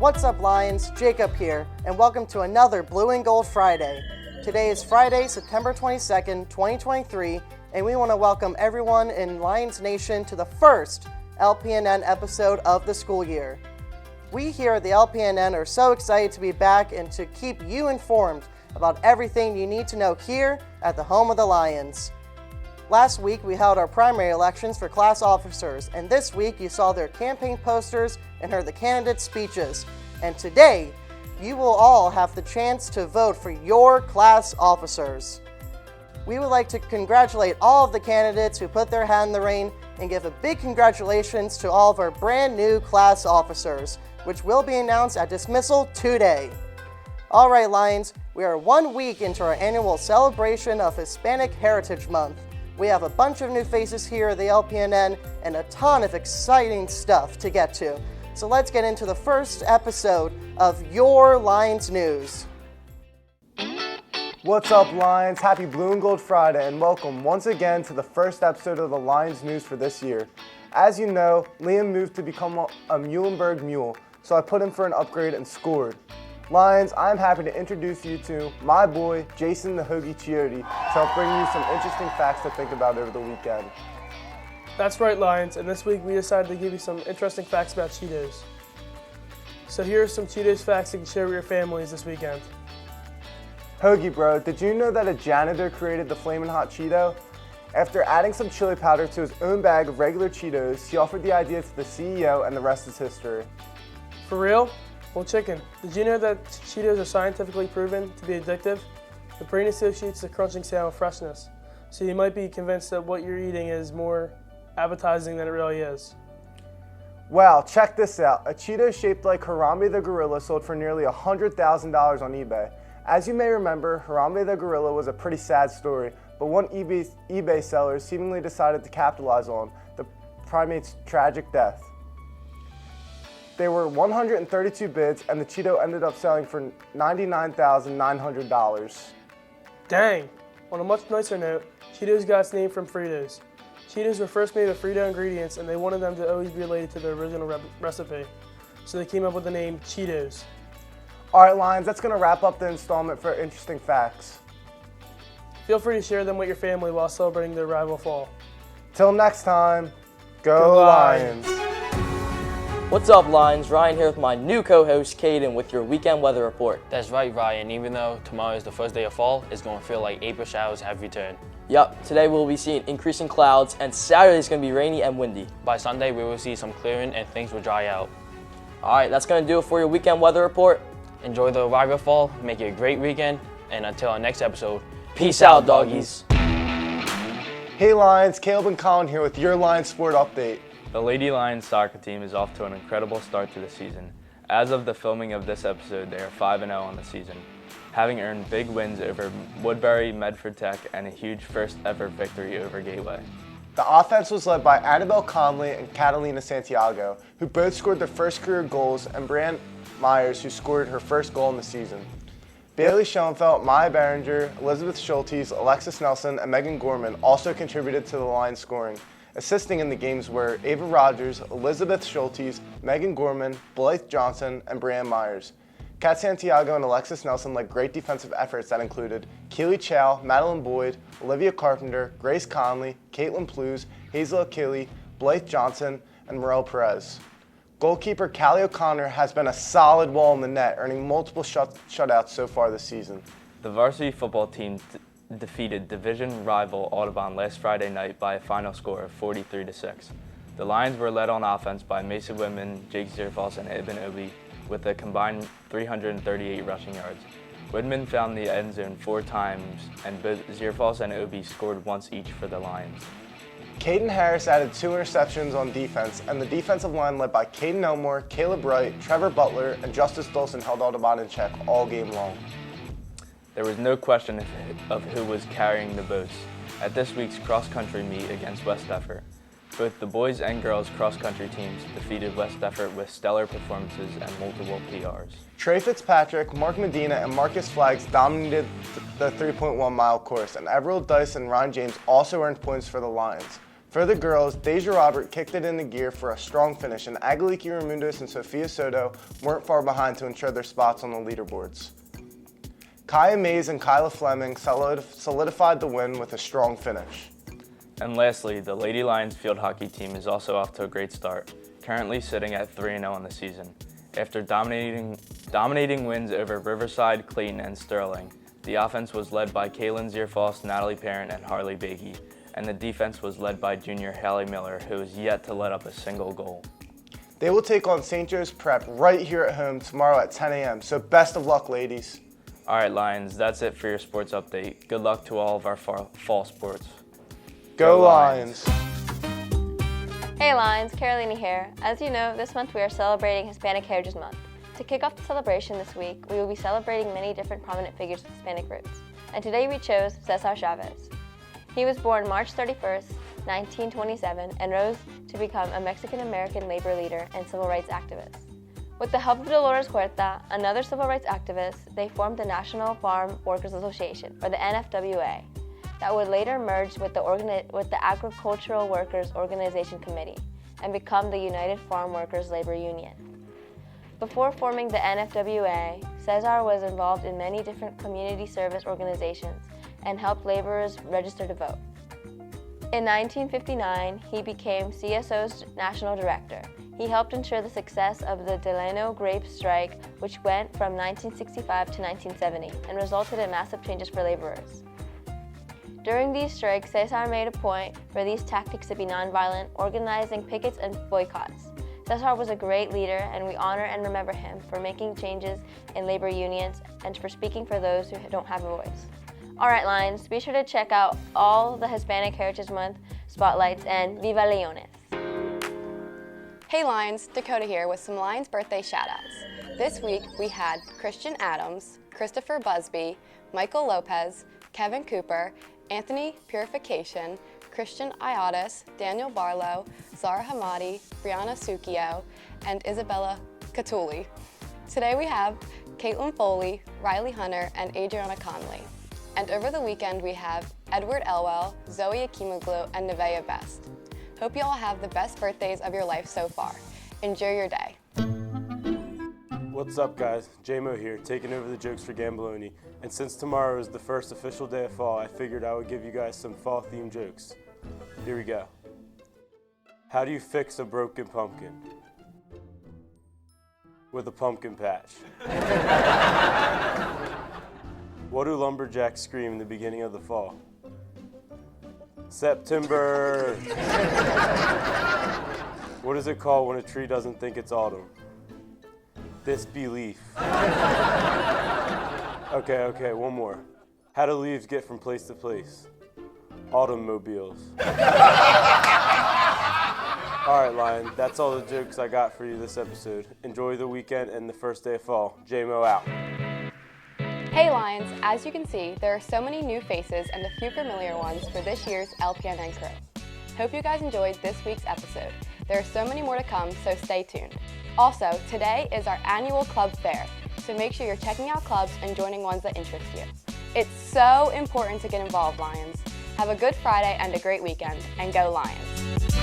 What's up, Lions? Jacob here, and welcome to another Blue and Gold Friday. Today is Friday, September 22nd, 2023, and we want to welcome everyone in Lions Nation to the first LPNN episode of the school year. We here at the LPNN are so excited to be back and to keep you informed about everything you need to know here at the home of the Lions. Last week, we held our primary elections for class officers, and this week you saw their campaign posters and heard the candidates' speeches. And today, you will all have the chance to vote for your class officers. We would like to congratulate all of the candidates who put their hat in the ring and give a big congratulations to all of our brand new class officers, which will be announced at dismissal today. All right, Lions, we are 1 week into our annual celebration of Hispanic Heritage Month. We have a bunch of new faces here at the LPNN and a ton of exciting stuff to get to. So let's get into the first episode of Your Lions News. What's up, Lions? Happy Blue and Gold Friday, and welcome once again to the first episode of the Lions News for this year. As you know, Liam moved to become a Muhlenberg Mule, so I put him for an upgrade and scored. Lions, I'm happy to introduce you to my boy, Jason the Hoagie Chiotti, to help bring you some interesting facts to think about over the weekend. That's right, Lions, and this week we decided to give you some interesting facts about Cheetos. So here are some Cheetos facts you can share with your families this weekend. Hoagie bro, did you know that a janitor created the Flamin' Hot Cheeto? After adding some chili powder to his own bag of regular Cheetos, he offered the idea to the CEO, and the rest is history. For real? Well, chicken, did you know that Cheetos are scientifically proven to be addictive? The brain associates the crunching sound with freshness, so you might be convinced that what you're eating is more appetizing than it really is. Wow, check this out. A Cheeto shaped like Harambe the Gorilla sold for nearly $100,000 on eBay. As you may remember, Harambe the Gorilla was a pretty sad story, but one eBay seller seemingly decided to capitalize on the primate's tragic death. There were 132 bids, and the Cheeto ended up selling for $99,900. Dang! On a much nicer note, Cheetos got its name from Fritos. Cheetos were first made of Frito ingredients, and they wanted them to always be related to the original recipe, so they came up with the name Cheetos. All right, Lions, that's going to wrap up the installment for interesting facts. Feel free to share them with your family while celebrating their rival fall. Till next time, go Lions! What's up, Lions? Ryan here with my new co-host, Caden, with your weekend weather report. That's right, Ryan. Even though tomorrow is the first day of fall, it's going to feel like April showers have returned. Yep, today we'll be seeing increasing clouds, and Saturday is going to be rainy and windy. By Sunday, we will see some clearing and things will dry out. Alright, that's going to do it for your weekend weather report. Enjoy the arrival of fall, make it a great weekend, and until our next episode, Peace out, doggies. Hey Lions, Caleb and Colin here with your Lions Sport Update. The Lady Lions soccer team is off to an incredible start to the season. As of the filming of this episode, they are 5-0 on the season, having earned big wins over Woodbury, Medford Tech, and a huge first ever victory over Gateway. The offense was led by Annabelle Conley and Catalina Santiago, who both scored their first career goals, and Brianne Myers, who scored her first goal in the season. Bailey Schoenfeld, Maya Behringer, Elizabeth Schultes, Alexis Nelson, and Megan Gorman also contributed to the Lions scoring. Assisting in the games were Ava Rogers, Elizabeth Schultes, Megan Gorman, Blythe Johnson, and Brianne Myers. Kat Santiago and Alexis Nelson led great defensive efforts that included Keely Chow, Madeline Boyd, Olivia Carpenter, Grace Conley, Caitlin Plews, Hazel Achille, Blythe Johnson, and Morel Perez. Goalkeeper Callie O'Connor has been a solid wall in the net, earning multiple shutouts so far this season. The varsity football team defeated division rival Audubon last Friday night by a final score of 43-6. The Lions were led on offense by Mason Whitman, Jake Zierfals, and Ibn Obi with a combined 338 rushing yards. Whitman found the end zone 4 times, and both Zierfals and Obi scored once each for the Lions. Caden Harris added 2 interceptions on defense, and the defensive line led by Caden Elmore, Caleb Wright, Trevor Butler, and Justice Dolson held Audubon in check all game long. There was no question of who was carrying the boats at this week's cross-country meet against West Effort. Both the boys and girls cross-country teams defeated West Effort with stellar performances and multiple PRs. Trey Fitzpatrick, Mark Medina, and Marcus Flaggs dominated the 3.1 mile course, and Everald Dice and Ryan James also earned points for the Lions. For the girls, Deja Robert kicked it into gear for a strong finish, and Agaliki Ramundos and Sophia Soto weren't far behind to ensure their spots on the leaderboards. Kaya Mays and Kyla Fleming solidified the win with a strong finish. And lastly, the Lady Lions field hockey team is also off to a great start, currently sitting at 3-0 on the season. After dominating wins over Riverside, Clayton, and Sterling, the offense was led by Kaylin Zierfoss, Natalie Parent, and Harley Beakey, and the defense was led by junior Hallie Miller, who is yet to let up a single goal. They will take on St. Joe's Prep right here at home tomorrow at 10 a.m., so best of luck, ladies. All right, Lions, that's it for your sports update. Good luck to all of our fall sports. Go Lions! Hey Lions, Carolina here. As you know, this month we are celebrating Hispanic Heritage Month. To kick off the celebration this week, we will be celebrating many different prominent figures with Hispanic roots. And today we chose Cesar Chavez. He was born March 31st, 1927, and rose to become a Mexican-American labor leader and civil rights activist. With the help of Dolores Huerta, another civil rights activist, they formed the National Farm Workers Association, or the NFWA, that would later merge with the Agricultural Workers Organization Committee and become the United Farm Workers Labor Union. Before forming the NFWA, Cesar was involved in many different community service organizations and helped laborers register to vote. In 1959, he became CSO's national director. He helped ensure the success of the Delano grape strike, which went from 1965 to 1970 and resulted in massive changes for laborers. During these strikes, Cesar made a point for these tactics to be nonviolent, organizing pickets and boycotts. Cesar was a great leader, and we honor and remember him for making changes in labor unions and for speaking for those who don't have a voice. All right, Lions, be sure to check out all the Hispanic Heritage Month spotlights, and Viva Leones! Hey Lions, Dakota here with some Lions birthday shoutouts. This week we had Christian Adams, Christopher Busby, Michael Lopez, Kevin Cooper, Anthony Purification, Christian Iotis, Daniel Barlow, Zara Hamadi, Brianna Succhio, and Isabella Catuli. Today we have Caitlin Foley, Riley Hunter, and Adriana Conley. And over the weekend we have Edward Elwell, Zoe Akimoglu, and Nevaeh Best. Hope you all have the best birthdays of your life so far. Enjoy your day. What's up guys, J-Mo here, taking over the jokes for Gamboloni. And since tomorrow is the first official day of fall, I figured I would give you guys some fall-themed jokes. Here we go. How do you fix a broken pumpkin? With a pumpkin patch. What do lumberjacks scream in the beginning of the fall? September! What is it called when a tree doesn't think it's autumn? Disbelief. Okay, one more. How do leaves get from place to place? Automobiles. All right, Lion, that's all the jokes I got for you this episode. Enjoy the weekend and the first day of fall. J-Mo out. Hey Lions, as you can see, there are so many new faces and a few familiar ones for this year's LPNN crew. Hope you guys enjoyed this week's episode. There are so many more to come, so stay tuned. Also, today is our annual club fair, so make sure you're checking out clubs and joining ones that interest you. It's so important to get involved, Lions. Have a good Friday and a great weekend, and go Lions!